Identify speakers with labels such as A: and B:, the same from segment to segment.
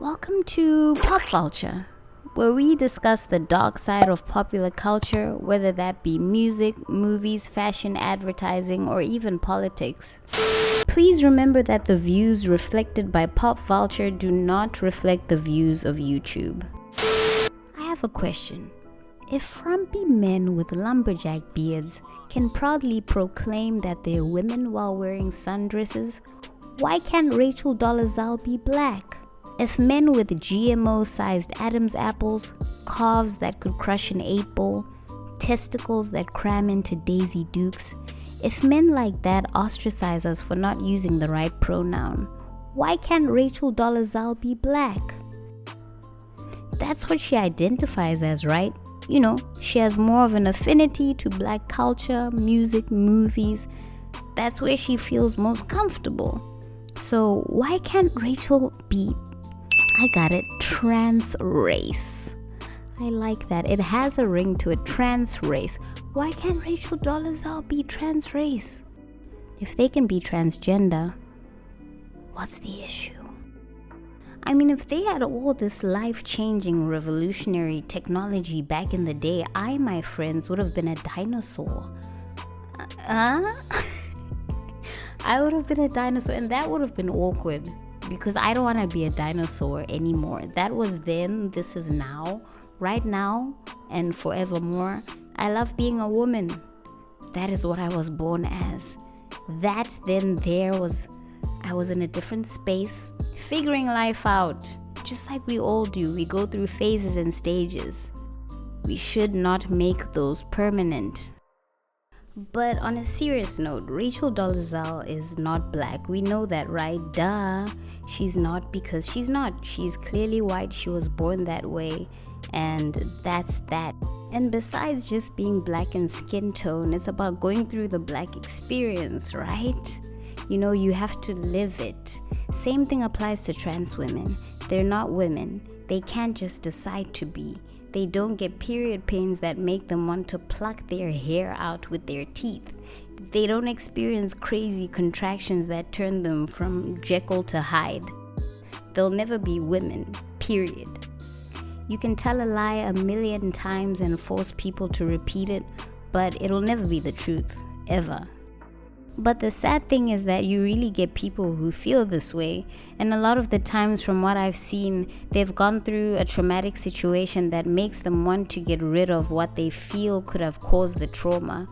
A: Welcome to Pop Vulture, where we discuss the dark side of popular culture, whether that be music, movies, fashion, advertising, or even politics. Please remember that the views reflected by Pop Vulture do not reflect the views of YouTube. I have a question. If frumpy men with lumberjack beards can proudly proclaim that they're women while wearing sundresses, why can't Rachel Dolezal be black? If men with GMO-sized Adam's apples, calves that could crush an 8-ball, testicles that cram into Daisy Dukes, if men like that ostracize us for not using the right pronoun, why can't Rachel Dolezal be black? That's what she identifies as, right? You know, she has more of an affinity to black culture, music, movies. That's where she feels most comfortable. So why can't Rachel be, I got it, trans race? I like that. It has a ring to it, trans race. Why can't Rachel Dolezal be trans race? If they can be transgender, what's the issue? I mean, if they had all this life-changing, revolutionary technology back in the day, my friends, would have been a dinosaur. I would have been a dinosaur, and that would have been awkward because I don't want to be a dinosaur anymore. That was then, this is now, right now, and forevermore. I love being a woman. That is what I was born as. That then I was in a different space, figuring life out, just like we all do. We go through phases and stages. We should not make those permanent. But on a serious note, Rachel Dolezal is not black. We know that, right? Duh. She's not because she's not. She's clearly white. She was born that way. And that's that. And besides just being black in skin tone, it's about going through the black experience, right? You know, you have to live it. Same thing applies to trans women. They're not women. They can't just decide to be. They don't get period pains that make them want to pluck their hair out with their teeth. They don't experience crazy contractions that turn them from Jekyll to Hyde. They'll never be women, period. You can tell a lie 1,000,000 times and force people to repeat it, but it'll never be the truth, ever. But the sad thing is that you really get people who feel this way, and a lot of the times from what I've seen, they've gone through a traumatic situation that makes them want to get rid of what they feel could have caused the trauma,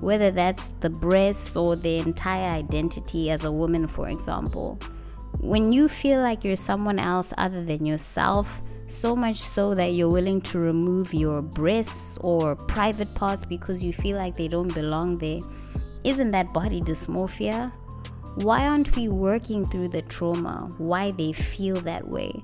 A: whether that's the breasts or their entire identity as a woman, for example. When you feel like you're someone else other than yourself, so much so that you're willing to remove your breasts or private parts because you feel like they don't belong there, isn't that body dysmorphia? Why aren't we working through the trauma? Why they feel that way?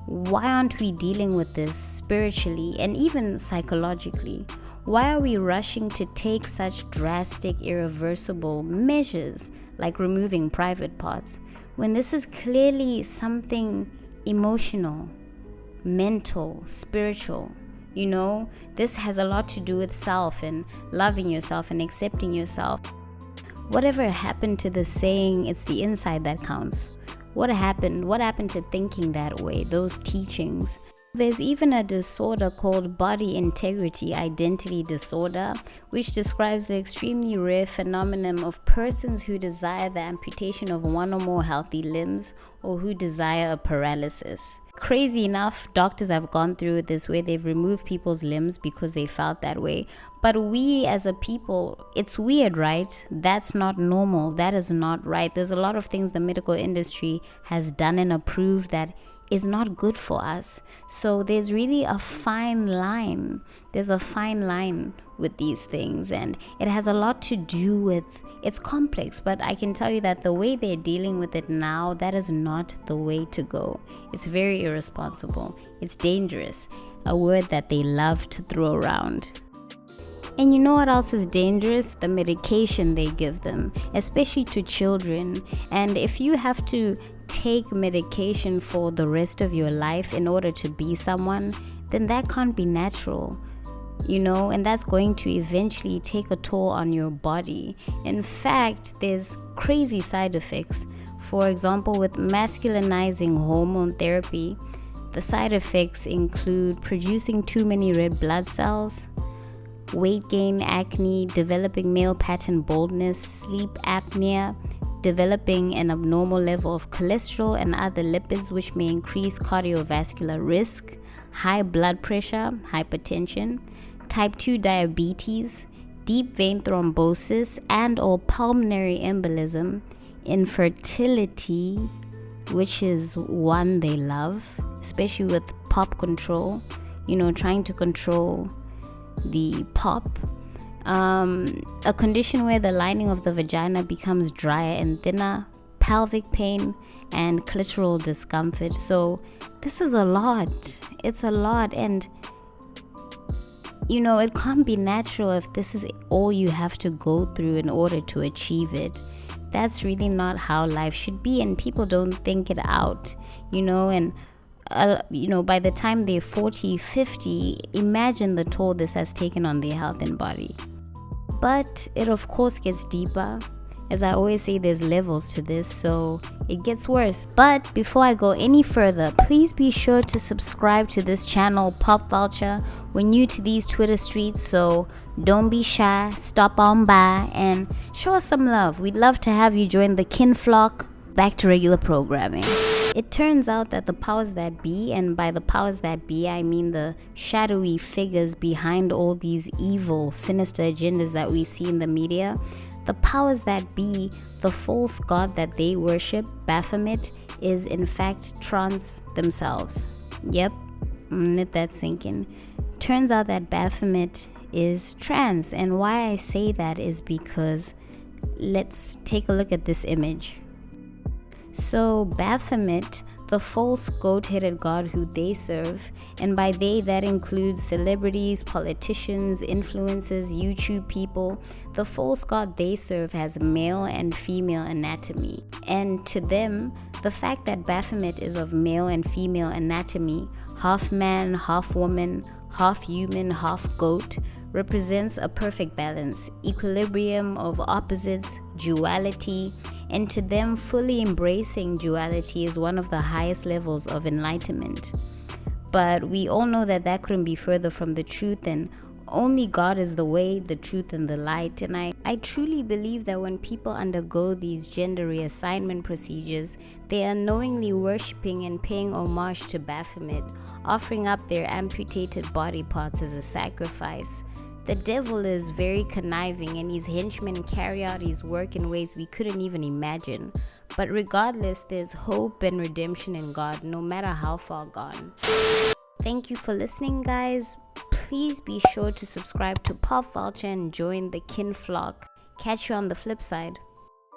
A: Why aren't we dealing with this spiritually and even psychologically? Why are we rushing to take such drastic, irreversible measures like removing private parts when this is clearly something emotional, mental, spiritual? You know, this has a lot to do with self and loving yourself and accepting yourself. Whatever happened to the saying, it's the inside that counts? What happened to thinking that way, those teachings? There's even a disorder called body integrity identity disorder, which describes the extremely rare phenomenon of persons who desire the amputation of one or more healthy limbs or who desire a paralysis. Crazy enough, doctors have gone through it this way. They've removed people's limbs because they felt that way. But we as a people, it's weird, right? That's not normal. That is not right. There's a lot of things the medical industry has done and approved that is not good for us. So there's really a fine line. There's a fine line with these things, and it has a lot to do with, it's complex, but I can tell you that the way they're dealing with it now, that is not the way to go. It's very irresponsible. It's dangerous, a word that they love to throw around. And you know what else is dangerous? The medication they give them, especially to children. And if you have to take medication for the rest of your life in order to be someone, then that can't be natural, you know, and that's going to eventually take a toll on your body. In fact, there's crazy side effects. For example, with masculinizing hormone therapy, The side effects include producing too many red blood cells, weight gain, acne, developing male pattern baldness, sleep apnea, developing an abnormal level of cholesterol and other lipids which may increase cardiovascular risk, high blood pressure, hypertension, type 2 diabetes, deep vein thrombosis and or pulmonary embolism, infertility, which is one they love, especially with pop control, trying to control the pop. A condition where the lining of the vagina becomes drier and thinner, pelvic pain, and clitoral discomfort. So this is a lot. It's a lot, and it can't be natural if this is all you have to go through in order to achieve it. That's really not how life should be, and people don't think it out, and by the time they're 40, 50, imagine the toll this has taken on their health and body. But it of course gets deeper. As I always say, there's levels to this, so it gets worse. But before I go any further, please be sure to subscribe to this channel, Pop Vulture. We're new to these Twitter streets, so don't be shy. Stop on by and show us some love. We'd love to have you join the kin flock. Back to regular programming. It turns out that the powers that be, and by the powers that be, I mean the shadowy figures behind all these evil, sinister agendas that we see in the media, the powers that be, the false god that they worship, Baphomet, is in fact trans themselves. Yep, let that sink in. Turns out that Baphomet is trans, and why I say that is because let's take a look at this image. So Baphomet, the false goat-headed god who they serve, and by they that includes celebrities, politicians, influencers, YouTube people, the false god they serve has male and female anatomy. And to them, the fact that Baphomet is of male and female anatomy, half man, half woman, half human, half goat, represents a perfect balance, equilibrium of opposites, duality, and to them, fully embracing duality is one of the highest levels of enlightenment. But we all know that that couldn't be further from the truth, and only God is the way, the truth, and the light. And I truly believe that when people undergo these gender reassignment procedures, they are knowingly worshipping and paying homage to Baphomet, offering up their amputated body parts as a sacrifice. The devil is very conniving, and his henchmen carry out his work in ways we couldn't even imagine. But regardless, there's hope and redemption in God, no matter how far gone. Thank you for listening, guys. Please be sure to subscribe to Pop Vulture and join the kin flock. Catch you on the flip side.